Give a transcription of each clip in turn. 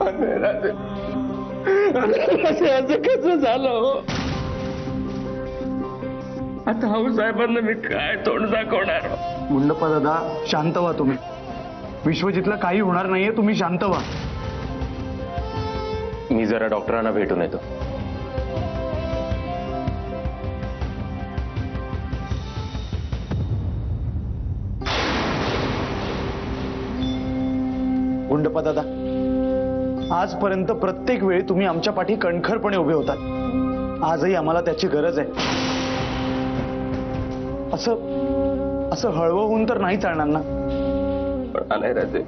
राजे असं कसं झालं हो? आता हाऊ साहेबांना मी काय तोंड दाखवणार? गुंडप्पा दादा, शांत व्हा तुम्ही. विश्वजितला काही होणार नाहीये, तुम्ही शांत व्हा. मी जरा डॉक्टरांना भेटून येतो. गुंडप्पा दादा, आजपर्यंत प्रत्येक वेळी तुम्ही आमच्या पाठी कणखरपणे उभे होतात. आजही आम्हाला त्याची गरज आहे. असं हळवं होऊन तर नाही चालणार ना. पण आलाय राजे,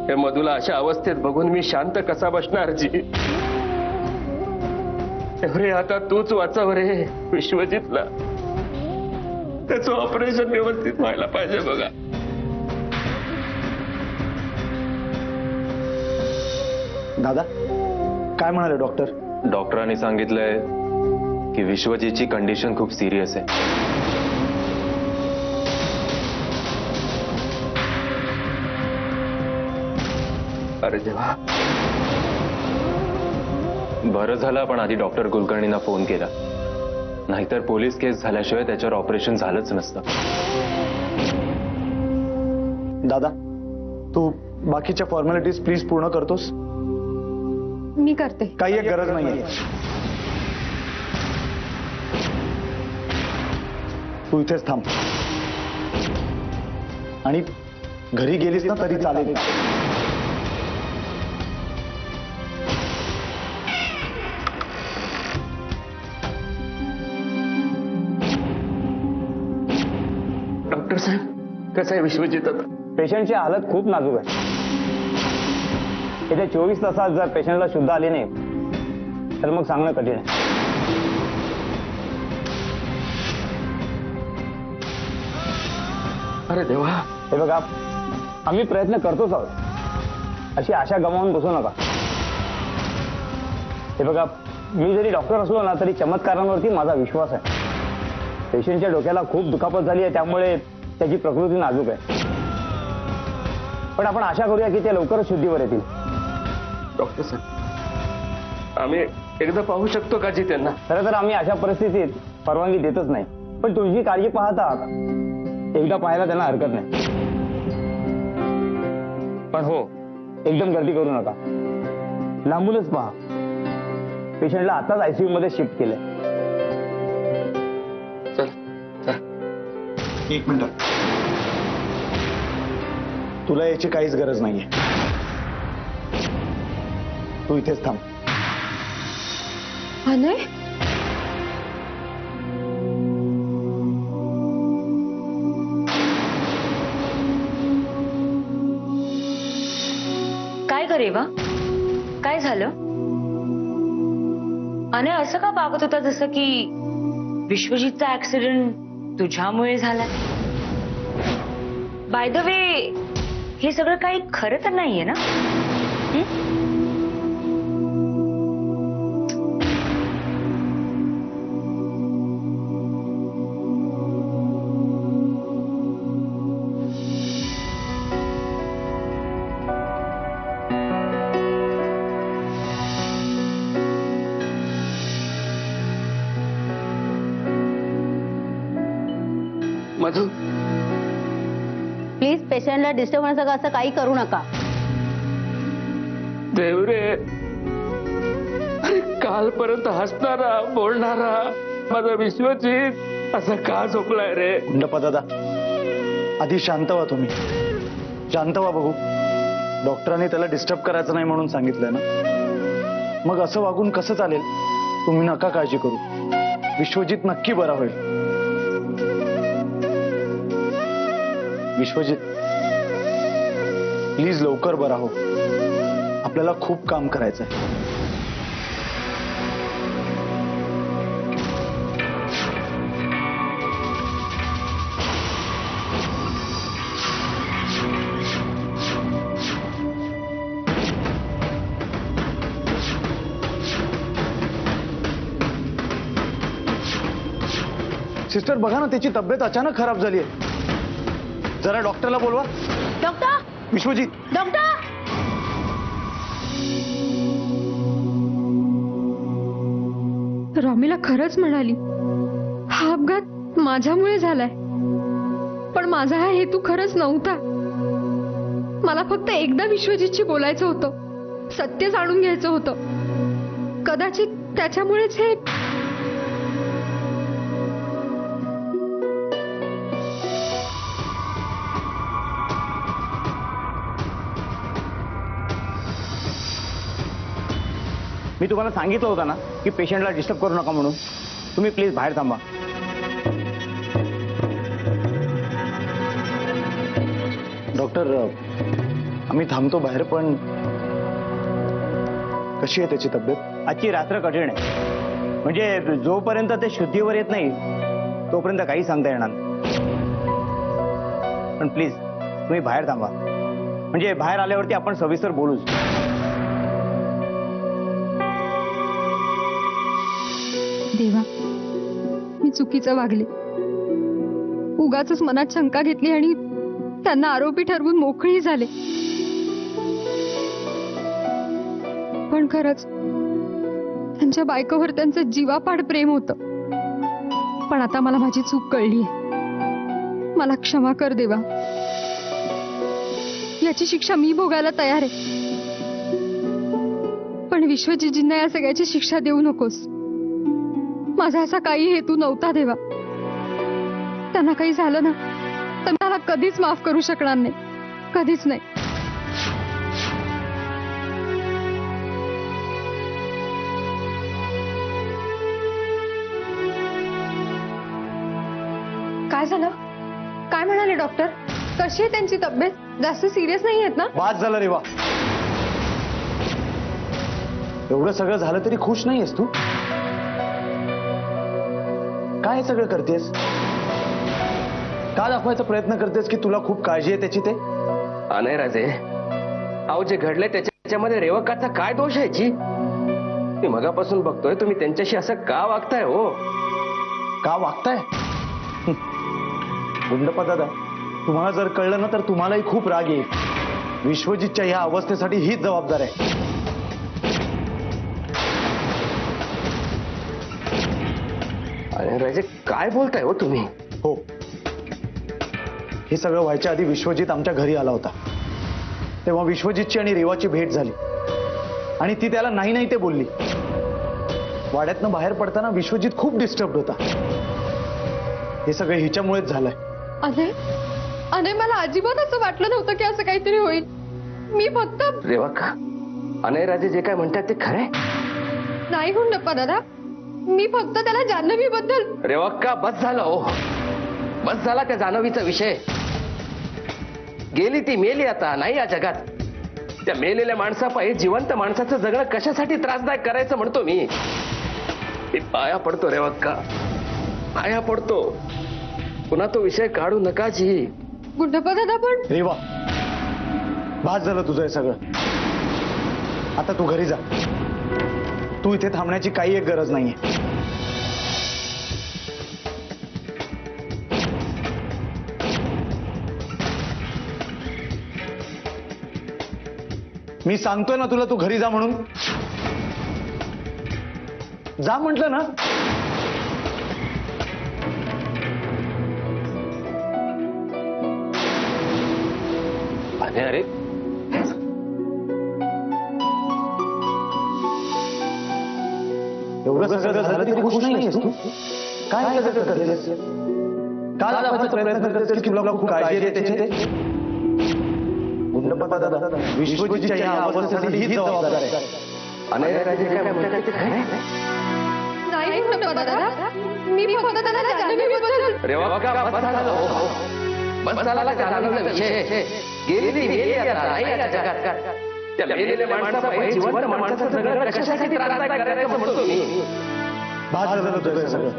हे मधुला अशा अवस्थेत बघून मी शांत कसा बसणार जी? अरे आता तूच वाचव रे विश्वजितला. त्याचं ऑपरेशन व्यवस्थित व्हायला पाहिजे बघा. दादा, काय म्हणाले डॉक्टर? डॉक्टरांनी सांगितलंय की विश्वजीतची कंडिशन खूप सिरियस आहे. अरे देवा. बरं झालं आपण आधी डॉक्टर कुलकर्णींना फोन केला, नाहीतर पोलीस केस झाल्याशिवाय त्याच्यावर ऑपरेशन झालंच नसतं. दादा, तू बाकीच्या फॉर्मॅलिटीज प्लीज पूर्ण करतोस? मी करते. काही एक गरज नाहीये. तू इथेच थांब आणि घरी गेलीस ना तरी चालेल. डॉक्टर साहेब, कसं आहे विश्वजित आता? पेशंटची हालत खूप नाजूक आहे. येत्या 24 तासात जर पेशंटला शुद्ध आली नाही तर मग सांगणं कठीण आहे. अरे देवा. हे बघा, आम्ही प्रयत्न करतोच आहोत, अशी आशा गमावून बसू नका. हे बघा, मी जरी डॉक्टर असलो ना तरी चमत्कारांवरती माझा विश्वास आहे. पेशंटच्या डोक्याला खूप दुखापत झाली आहे, त्यामुळे त्याची प्रकृती नाजूक आहे. पण आपण आशा करूया की ते लवकरच शुद्धीवर येतील. डॉक्टर साहेब, आम्ही एकदा पाहू शकतो का जी त्यांना? खरं तर आम्ही अशा परिस्थितीत परवानगी देतच नाही, पण तुमची काळजी पाहता एकदा पाहायला त्यांना हरकत नाही. पण हो, एकदम गर्दी करू नका, लांबूनच पहा. पेशंटला आताच आयसीयू मध्ये शिफ्ट केलंय. चल चल. एक मिनिट, तुला याची काहीच गरज नाहीये. तू इथेच थांब. अनय, काय करे वा? काय झालं? अने असं का वागत होता जसं की विश्वजितचा ऍक्सिडेंट तुझ्यामुळे झाला? बाय द वे, हे सगळं काही खरं तर नाहीये ना? मधु, प्लीज पेशंटला डिस्टर्ब होण्यासारखं असं काही करू नका. देवरे, अरे कालपर्यंत हसणारा बोलणारा माझा विश्वजित असं का झोपलाय रे? गुंडप्पा दादा, आधी शांत व्हा तुम्ही. शांत व्हा बघू. डॉक्टरांनी त्याला डिस्टर्ब करायचं नाही म्हणून सांगितलंय ना. मग असं वागून कसं चालेल? तुम्ही नका काळजी करू. विश्वजित नक्की बरा होईल. विश्वजित, प्लीज लवकर बरा हो. आपल्याला खूप काम करायचं आहे. सिस्टर, बघा ना, त्याची तब्येत अचानक खराब झाली आहे. जरा डॉक्टरला बोलवा. Doctor, Vishwajit, doctor. रॉमीला खरंच म्हणाली हा अपघात माझ्यामुळे झालाय, पण माझा हा हेतू खरंच नव्हता. मला फक्त एकदा विश्वजितशी बोलायचं होतं, सत्य जाणून घ्यायचं होतं. कदाचित त्याच्यामुळेच हे. मी तुम्हाला सांगितलं होतं ना की पेशंटला डिस्टर्ब करू नका म्हणून. तुम्ही प्लीज बाहेर थांबा. डॉक्टर आम्ही थांबतो बाहेर, पण कशी आहे त्याची तब्येत? आजची रात्र कठीण आहे. म्हणजे जोपर्यंत ते शुद्धीवर येत नाही तोपर्यंत काही सांगता येणार नाही. पण प्लीज तुम्ही बाहेर थांबा. म्हणजे बाहेर आल्यावरती आपण सविस्तर बोलूच. देवा, मी चुकीचं वागले. उगाचच मनात शंका घेतली आणि त्यांना आरोपी ठरवून मोकळी झाले. पण खरंच त्यांच्या बायकोवर त्यांचं जीवापाड प्रेम होतं. पण आता मला माझी चूक कळलीये. मला क्षमा कर देवा. याची शिक्षा मी भोगायला तयार आहे, पण विश्वजितजींना या सगळ्याची शिक्षा देऊ नकोस. माझा असा काही हेतू नव्हता देवा. त्यांना काही झालं ना तर मला कधीच माफ करू शकणार नाही, कधीच नाही. काय झालं? काय म्हणाले डॉक्टर? कशी आहे त्यांची तब्येत? जास्त सिरियस नाही आहेत ना? बाद झालं रेवा. एवढं सगळं झालं तरी खुश नाहीयेस तू? काय हे सगळं करतेस? का दाखवायचा प्रयत्न करतेस की तुला खूप काळजी आहे त्याची? ते नाही राजे, अहो जे घडलंय त्याच्यामध्ये रेवकाचा काय दोष आहे जी? मी मगापासून बघतोय तुम्ही त्यांच्याशी असं का वागताय हो? का वागताय? गुंडप्पा दादा, तुम्हाला जर कळलं ना तर तुम्हालाही खूप राग येईल. विश्वजितच्या ह्या अवस्थेसाठी हीच जबाबदार आहे. अरे राजे, काय बोलताय हो तुम्ही? हो, हे सगळं व्हायच्या आधी विश्वजित आमच्या घरी आला होता. तेव्हा विश्वजितची आणि रेवाची भेट झाली आणि ती त्याला नाही नाही ते बोलली. वाड्यातनं बाहेर पडताना विश्वजित खूप डिस्टर्ब होता. हे सगळं हिच्यामुळेच झालंय. अने मला अजिबात असं वाटलं नव्हतं की असं काहीतरी होईल. मी फक्त रेवका, अनय राजे जे काय म्हणतात ते खरंय? नाही गुंडप्पा दादा, मी फक्त त्याला जान्हवी बद्दल. रेवका, बस झालं हो. बस झाला त्या जान्हवीचा विषय. गेली ती मेली, आता नाही या जगात. त्या मेलेल्या माणसापायी जिवंत माणसाचं जगणं कशासाठी त्रासदायक करायचं म्हणतो मी. पाया पडतो रेवका, पाया पडतो. पुन्हा तो विषय काढू नका जी. गुंडप्पा दादा पण. रेवा, भास झालं तुझं हे सगळं. आता तू घरी जा. तू इथे थांबण्याची काही एक गरज नाहीये. मी सांगतोय ना तुला, तू घरी जा म्हणून. जा म्हटलं ना. अरे एवढं सगळं झालं तरी खुश नाहीयेस तू? काय करतेस? का दाखवायचा प्रयत्न करतेस की तुला खूप काळजी आहे त्याची? गुंडप्पा दादा, विश्वजितच्या या अवस्थेसाठी हीच जबाबदार आहे. अनय राजे जे काय म्हणतात ते खरंय? नाही गुंडप्पा दादा, मी फक्त त्याला जान्हवी बद्दल. रेवका, बस झालं हो. बस झाला त्या जान्हवीचा विषय. गेली ती मेली, आता नाही या जगात. त्या मेलेल्या माणसापायी जिवंत माणसाचं जगणं कशासाठी त्रासदायक करायचं म्हणतो मी. भास झालं तुझं हे सगळं.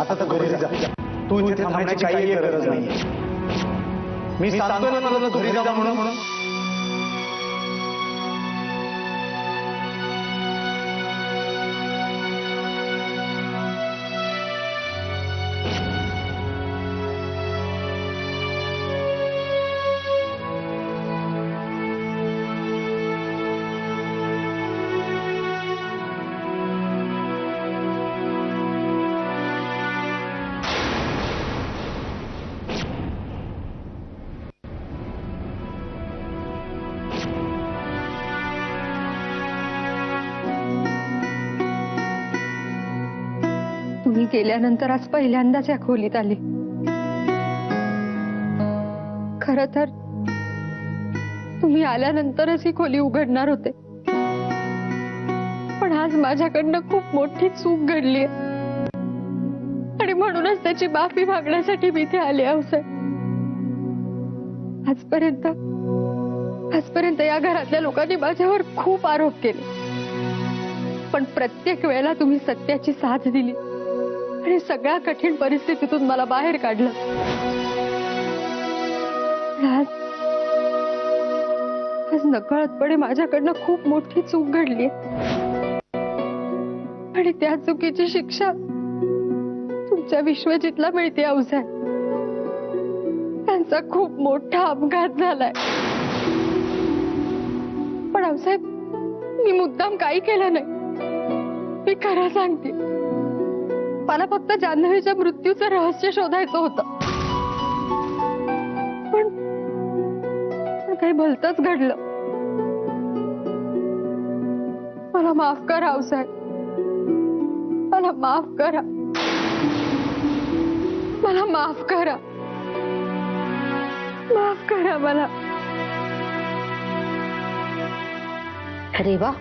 आता तर घरी जा. तू इथे थांबण्याची काही एक गरज नाहीये. मी सांगतोय ना तुला, घरी जा म्हणून. गेल्यानंतर आज पहिल्यांदाच या खोलीत आले. खर तर तुम्ही आल्यानंतरच ही खोली उघडणार होते, पण आज माझ्याकडनं खूप मोठी चूक घडली आणि म्हणूनच त्याची माफी मागण्यासाठी मी इथे आले. आऊसाहेब, आजपर्यंत या घरातल्या लोकांनी माझ्यावर खूप आरोप केले, पण प्रत्येक वेळेला तुम्ही सत्याची साथ दिली आणि सगळ्या कठीण परिस्थितीतून मला बाहेर काढलं. आज नकळतपणे माझ्याकडनं खूप मोठी चूक घडली आणि त्या चुकीची शिक्षा तुमच्या विश्वजितला मिळते. आऊसाहेब, त्यांचा खूप मोठा अपघात झालाय. पण आऊसाहेब, मी मुद्दाम काही केलं नाही. मी खरं सांगते, मला फक्त जान्हवीच्या मृत्यूचं रहस्य शोधायचं होतं, पण काही भलतंच घडलं. मला माफ करा आऊसाहेब, मला माफ करा, मला माफ करा, माफ करा मला. रेवा,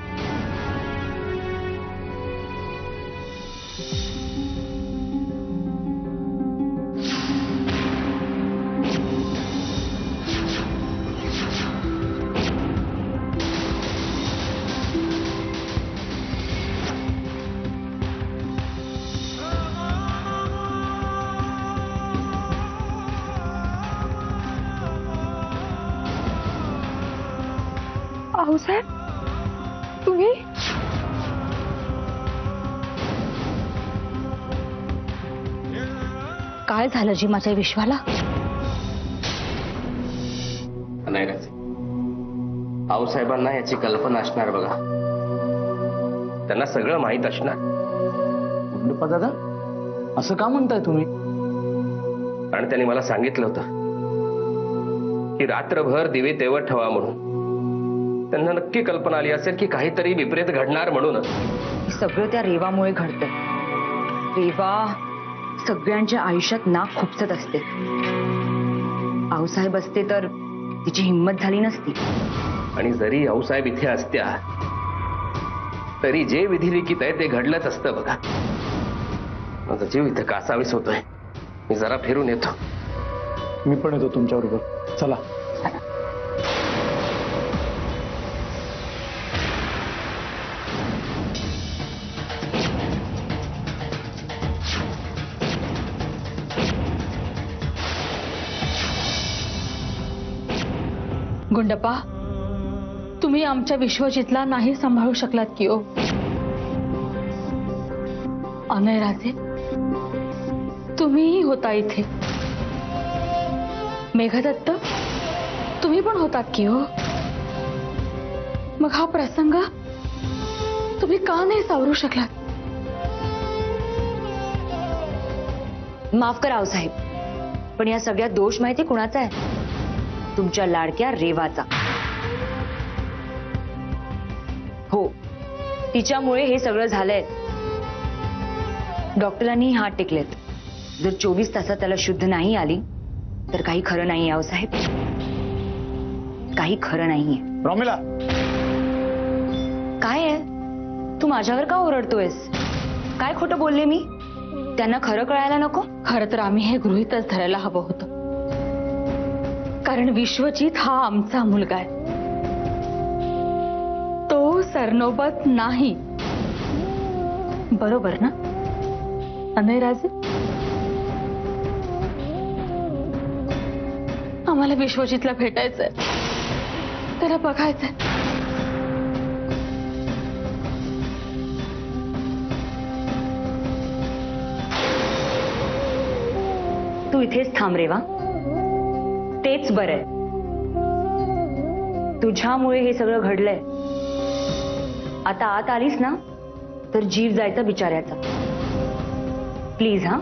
आऊसाहेब, तुम्ही काय झालं जी माझ्या विश्वाला? नाही राजे, आऊसाहेबांना याची कल्पना असणार बघा. त्यांना सगळं माहीत असणार. गुंडप्पा दादा, असं का म्हणताय तुम्ही? आणि त्यांनी मला सांगितलं होतं की रात्रभर दिवे तेवत ठेवा म्हणून. त्यांना नक्की कल्पना आली असेल की काहीतरी विपरीत घडणार म्हणूनच. हे सगळं त्या रेवामुळे घडतं. रेवा सगळ्यांच्या आयुष्यात नाक खुपसत असते. आऊसाहेब असते तर तिची हिंमत झाली नसती. आणि जरी आऊसाहेब इथे असत्या तरी जे विधिलिखित आहे ते घडलंच असतं बघा. माझा जीव इथे कासावीस होतोय. मी जरा फिरून येतो. मी पण येतो तुमच्याबरोबर. चला. गुंडप्पा, तुम्ही आमच्या विश्वजितला नाही सांभाळू शकलात की ओ? अनय राजे, तुम्हीही होता इथे. मेघदत्त, तुम्ही पण होतात की हो? मग हा प्रसंग तुम्ही का नाही सावरू शकलात? माफ करा आऊसाहेब, पण या सगळ्यात दोष माहिती कुणाचा आहे? तुमच्या लाडक्या रेवाचा. हो, तिच्यामुळे हे सगळं झालंय. डॉक्टरांनी हात टेकलेत. जर 24 तासात त्याला शुद्ध नाही आली तर काही खरं नाहीये आऊसाहेब, काही खरं नाहीये. रॉमिला, काय आहे? तू माझ्यावर का ओरडतोयस? काय खोटं बोलले मी? त्यांना खरं कळायला नको? खरं तर आम्ही हे गृहीतच धरायला हवं होतं, कारण विश्वजित हा आमचा मुलगा आहे. तो सरनोबत नाही. बरोबर ना अनय राजे? आम्हाला विश्वजितला भेटायचंय, त्याला बघायचंय. तू इथेच थांब रेवा, तेच बरंय. तुझ्यामुळे हे सगळं घडलंय. आता आत आलीस ना तर जीव जायचा बिचाऱ्याचा. प्लीज हा.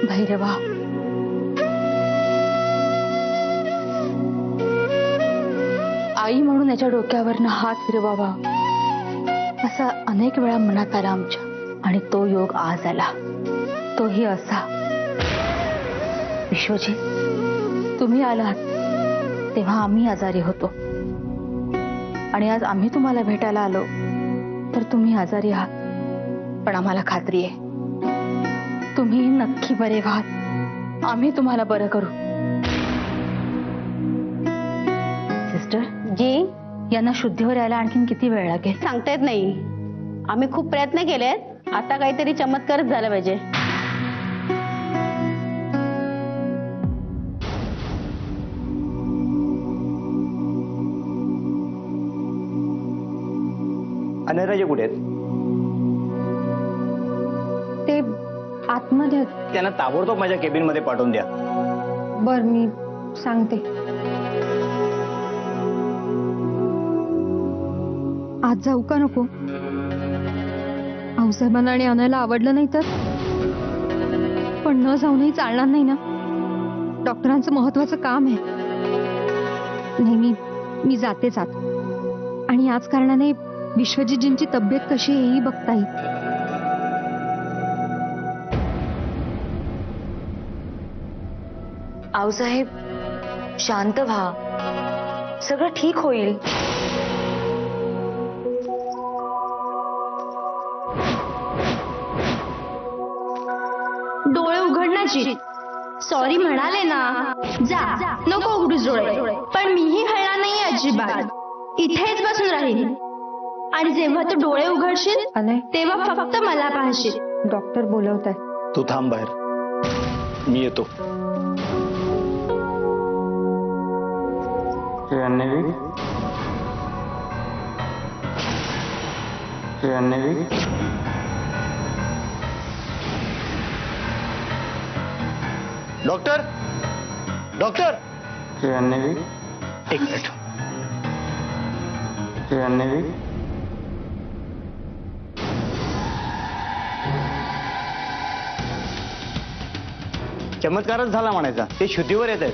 भैरवा, आई म्हणून याच्या डोक्यावरनं हात फिरवावा असा अनेक वेळा मनात आला आमच्या, आणि तो योग आज आला. तोही असा. विश्वजीत, तुम्ही आलात तेव्हा आम्ही आजारी होतो, आणि आज आम्ही तुम्हाला भेटायला आलो तर तुम्ही आजारी आहात. पण आम्हाला खात्री आहे तुम्ही नक्की बरे व्हाल. आम्ही तुम्हाला बरं करू. सिस्टर जी, यांना शुद्धीवर यायला आणखीन किती वेळ लागेल? सांगता येत नाही. आम्ही खूप प्रयत्न केलेत. आता काहीतरी चमत्कारच झाला पाहिजे. अनिराजे कुठे आहेत? ते आतमध्ये आहेत. त्यांना ताबडतोब माझ्या केबिन मध्ये पाठवून द्या. बर, मी सांगते. आज जाऊ का नको? आऊसाहेबांना आणि अनायला आवडलं नाही तर? पण न जाऊनही चालणार नाही ना. डॉक्टरांचं महत्वाचं काम आहे. नाही, मी जातेच आत. आणि याच कारणाने विश्वजीतजींची तब्येत कशी आहे ही बघता येईल. आऊसाहेब, शांत व्हा. सगळं ठीक होईल. डोळे उघडण्याची सॉरी म्हणाले ना. जा, नको उघडूच डोळे. पण मीही हळणार नाही अजिबात. इथेच बसून राहील. आणि जेव्हा तू डोळे उघडशील तेव्हा फक्त मला पाहशील. डॉक्टर बोलवत आहे. तू थांब बाहेर, मी येतो. जान्हवी, जान्हवी, डॉक्टर, डॉक्टर, जान्हवी, एक मिनिट. जान्हवी, चमत्कारच झाला म्हणायचा. ते शुद्धीवर येत आहेत.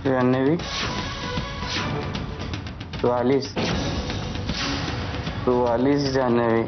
जान्हवी, तू आलीस जान्हवी.